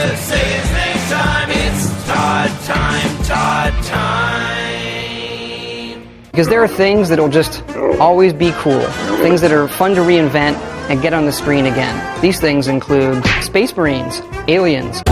Todd says next time it's Todd time. Because there are things that will just always be cool, things that are fun to reinvent and get on the screen again. These things include Space Marines, aliens.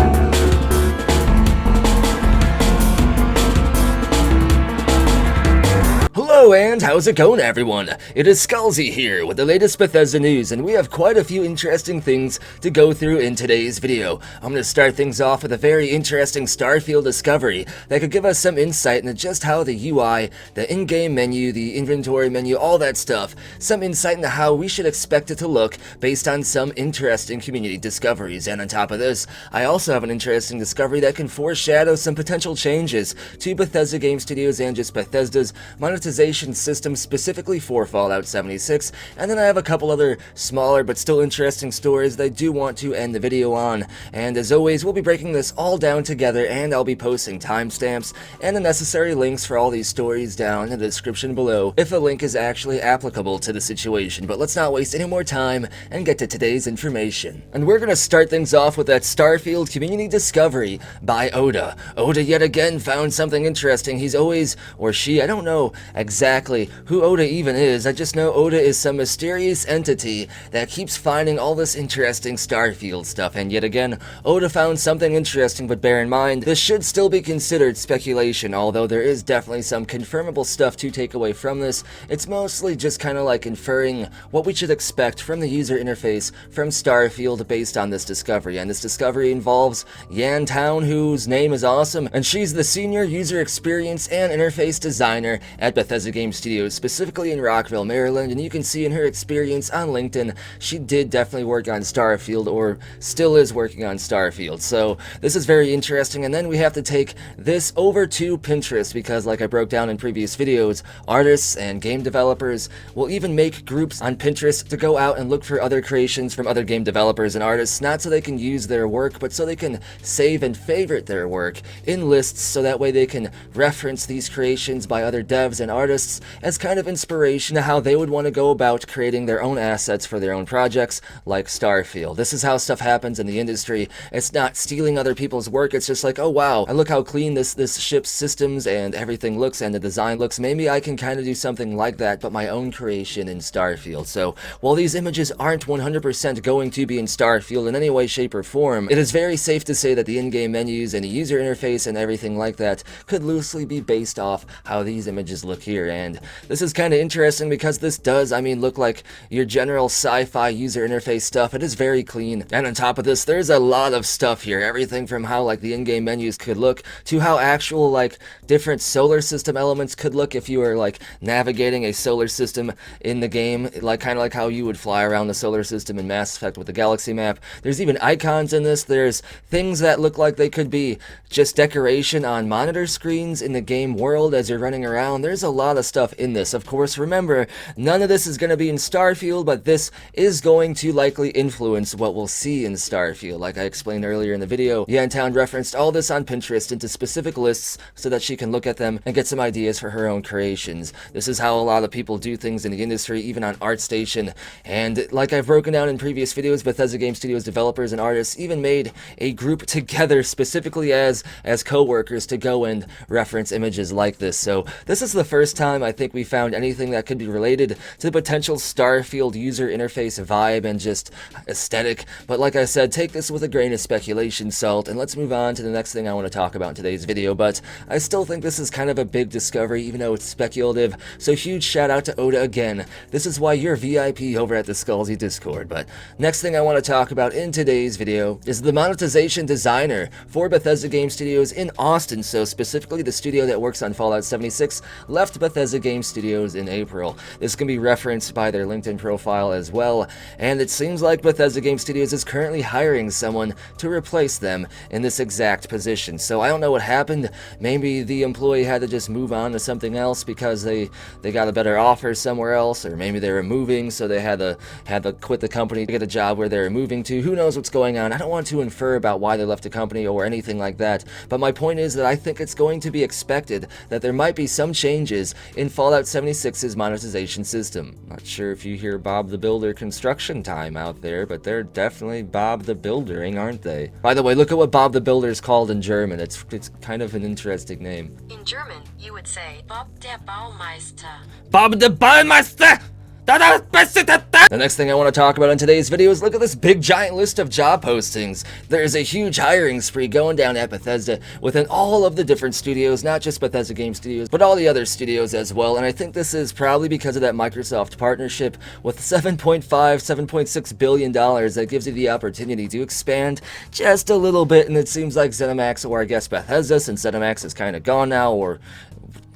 Hello and how's it going, everyone? It is Skullzi here with the latest Bethesda news, and we have quite a few interesting things to go through in today's video. I'm going to start things off with a very interesting Starfield discovery that could give us some insight into just how the UI, the in-game menu, the inventory menu, all that stuff, some insight into how we should expect it to look based on some interesting community discoveries. And on top of this, I also have an interesting discovery that can foreshadow some potential changes to Bethesda Game Studios and just Bethesda's monetization system specifically for Fallout 76, and then I have a couple other smaller but still interesting stories that I do want to end the video on. And as always, we'll be breaking this all down together, and I'll be posting timestamps and the necessary links for all these stories down in the description below if a link is actually applicable to the situation. But let's not waste any more time and get to today's information. And we're gonna start things off with that Starfield community discovery by Oda. Oda yet again found something interesting. He's always, or she, I don't know exactly who Oda even is. I just know Oda is some mysterious entity that keeps finding all this interesting Starfield stuff, and yet again, Oda found something interesting, but bear in mind, this should still be considered speculation, although there is definitely some confirmable stuff to take away from this. It's mostly just kind of like inferring what we should expect from the user interface from Starfield based on this discovery, and this discovery involves Yan Town, whose name is awesome, and she's the senior user experience and interface designer at Bethesda Game Studios, specifically in Rockville, Maryland, and you can see in her experience on LinkedIn, she did definitely work on Starfield, or still is working on Starfield, so this is very interesting. And then we have to take this over to Pinterest, because like I broke down in previous videos, artists and game developers will even make groups on Pinterest to go out and look for other creations from other game developers and artists, not so they can use their work, but so they can save and favorite their work in lists, so that way they can reference these creations by other devs and artists as kind of inspiration to how they would want to go about creating their own assets for their own projects like Starfield. This is how stuff happens in the industry. It's not stealing other people's work, it's just like, oh wow, I look how clean this ship's systems and everything looks and the design looks. Maybe I can kind of do something like that, but my own creation in Starfield. So while these images aren't 100% going to be in Starfield in any way, shape, or form, it is very safe to say that the in-game menus and the user interface and everything like that could loosely be based off how these images look here. And this is kind of interesting because this does, look like your general sci-fi user interface stuff. It is very clean, and on top of this, there's a lot of stuff here. Everything from how like the in-game menus could look to how actual like different solar system elements could look if you were like navigating a solar system in the game, like kind of like how you would fly around the solar system in Mass Effect with the galaxy map. There's even icons in this. There's things that look like they could be just decoration on monitor screens in the game world as you're running around. There's a lot of stuff in this. Of course, remember, none of this is going to be in Starfield, but this is going to likely influence what we'll see in Starfield. Like I explained earlier in the video, Yantown referenced all this on Pinterest into specific lists so that she can look at them and get some ideas for her own creations. This is how a lot of people do things in the industry, even on ArtStation. And like I've broken down in previous videos, Bethesda Game Studios developers and artists even made a group together specifically as co-workers to go and reference images like this. So this is the first time I think we found anything that could be related to the potential Starfield user interface vibe and just aesthetic. But like I said, take this with a grain of speculation salt, and let's move on to the next thing I want to talk about in today's video. But I still think this is kind of a big discovery, even though it's speculative. So huge shout out to Oda again. This is why you're VIP over at the Skullzi Discord. But next thing I want to talk about in today's video is the monetization designer for Bethesda Game Studios in Austin. So specifically the studio that works on Fallout 76 left Bethesda Game Studios in April. This can be referenced by their LinkedIn profile as well, and it seems like Bethesda Game Studios is currently hiring someone to replace them in this exact position. So I don't know what happened. Maybe the employee had to just move on to something else because they got a better offer somewhere else, or maybe they were moving, so they had to quit the company to get a job where they were moving to. Who knows what's going on? I don't want to infer about why they left the company or anything like that, but my point is that I think it's going to be expected that there might be some changes in Fallout 76's monetization system. Not sure if you hear Bob the Builder construction time out there, but they're definitely Bob the Buildering, aren't they? By the way, look at what Bob the Builder is called in German. It's kind of an interesting name. In German, you would say Bob der Baumeister. Bob the Baumeister! The next thing I want to talk about in today's video is look at this big giant list of job postings. There is a huge hiring spree going down at Bethesda within all of the different studios, not just Bethesda Game Studios, but all the other studios as well. And I think this is probably because of that Microsoft partnership with $7.6 billion that gives you the opportunity to expand just a little bit. And it seems like ZeniMax, or I guess Bethesda, since ZeniMax is kind of gone now, or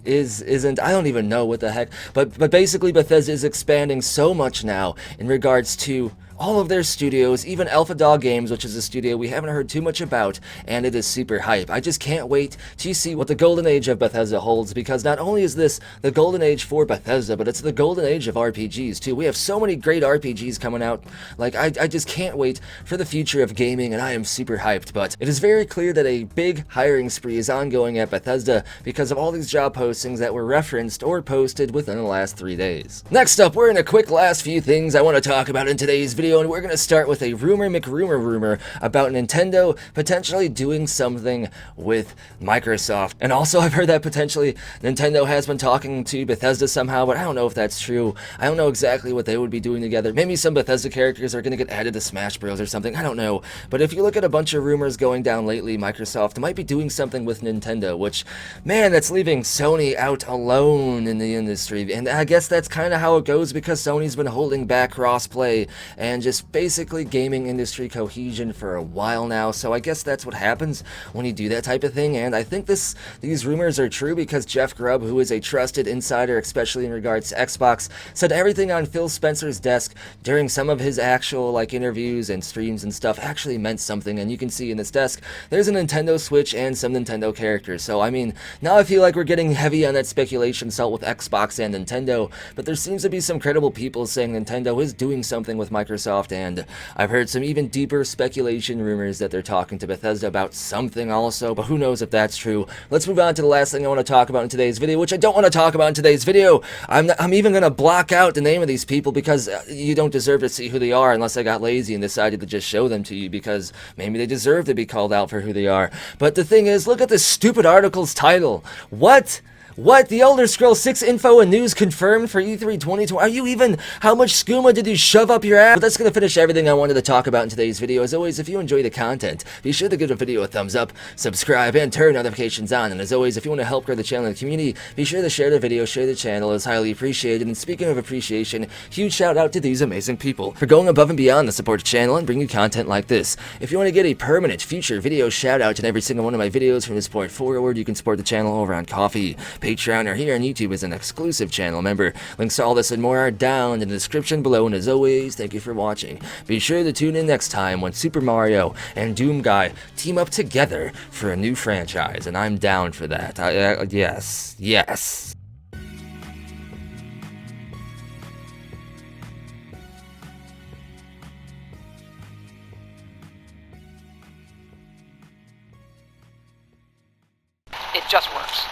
isn't, I don't even know what the heck, but basically Bethesda is expanding so much now in regards to all of their studios, even Alpha Dog Games, which is a studio we haven't heard too much about, and it is super hype. I just can't wait to see what the golden age of Bethesda holds, because not only is this the golden age for Bethesda, but it's the golden age of RPGs too. We have so many great RPGs coming out. Like, I just can't wait for the future of gaming, and I am super hyped. But it is very clear that a big hiring spree is ongoing at Bethesda because of all these job postings that were referenced or posted within the last 3 days. Next up, we're in a quick last few things I want to talk about in today's video, and we're going to start with a rumor about Nintendo potentially doing something with Microsoft. And also, I've heard that potentially Nintendo has been talking to Bethesda somehow, but I don't know if that's true. I don't know exactly what they would be doing together. Maybe some Bethesda characters are going to get added to Smash Bros. Or something. I don't know. But if you look at a bunch of rumors going down lately, Microsoft might be doing something with Nintendo, which, man, that's leaving Sony out alone in the industry. And I guess that's kind of how it goes, because Sony's been holding back crossplay and just basically gaming industry cohesion for a while now. So I guess that's what happens when you do that type of thing. And I think these rumors are true because Jeff Grubb, who is a trusted insider, especially in regards to Xbox, said everything on Phil Spencer's desk during some of his actual interviews and streams and stuff actually meant something. And you can see in this desk there's a Nintendo Switch and some Nintendo characters. So I mean, now I feel like we're getting heavy on that speculation salt with Xbox and Nintendo, but there seems to be some credible people saying Nintendo is doing something with Microsoft. And I've heard some even deeper speculation rumors that they're talking to Bethesda about something also, but who knows if that's true. Let's move on to the last thing I want to talk about in today's video, which I don't want to talk about in today's video. I'm even going to block out the name of these people because you don't deserve to see who they are unless I got lazy and decided to just show them to you, because maybe they deserve to be called out for who they are. But the thing is, look at this stupid article's title. What? The Elder Scrolls 6 info and news confirmed for E3 2020? Are you even... How much skooma did you shove up your ass? But that's going to finish everything I wanted to talk about in today's video. As always, if you enjoy the content, be sure to give the video a thumbs up, subscribe, and turn notifications on. And as always, if you want to help grow the channel and the community, be sure to share the video, share the channel. It's highly appreciated. And speaking of appreciation, huge shout out to these amazing people for going above and beyond to support the channel and bring you content like this. If you want to get a permanent future video shout out in every single one of my videos from this point forward, you can support the channel over on Ko-fi, Patreon, or here on YouTube as an exclusive channel member. Links to all this and more are down in the description below, and as always, thank you for watching. Be sure to tune in next time when Super Mario and Doom Guy team up together for a new franchise, and I'm down for that. Yes. It just works.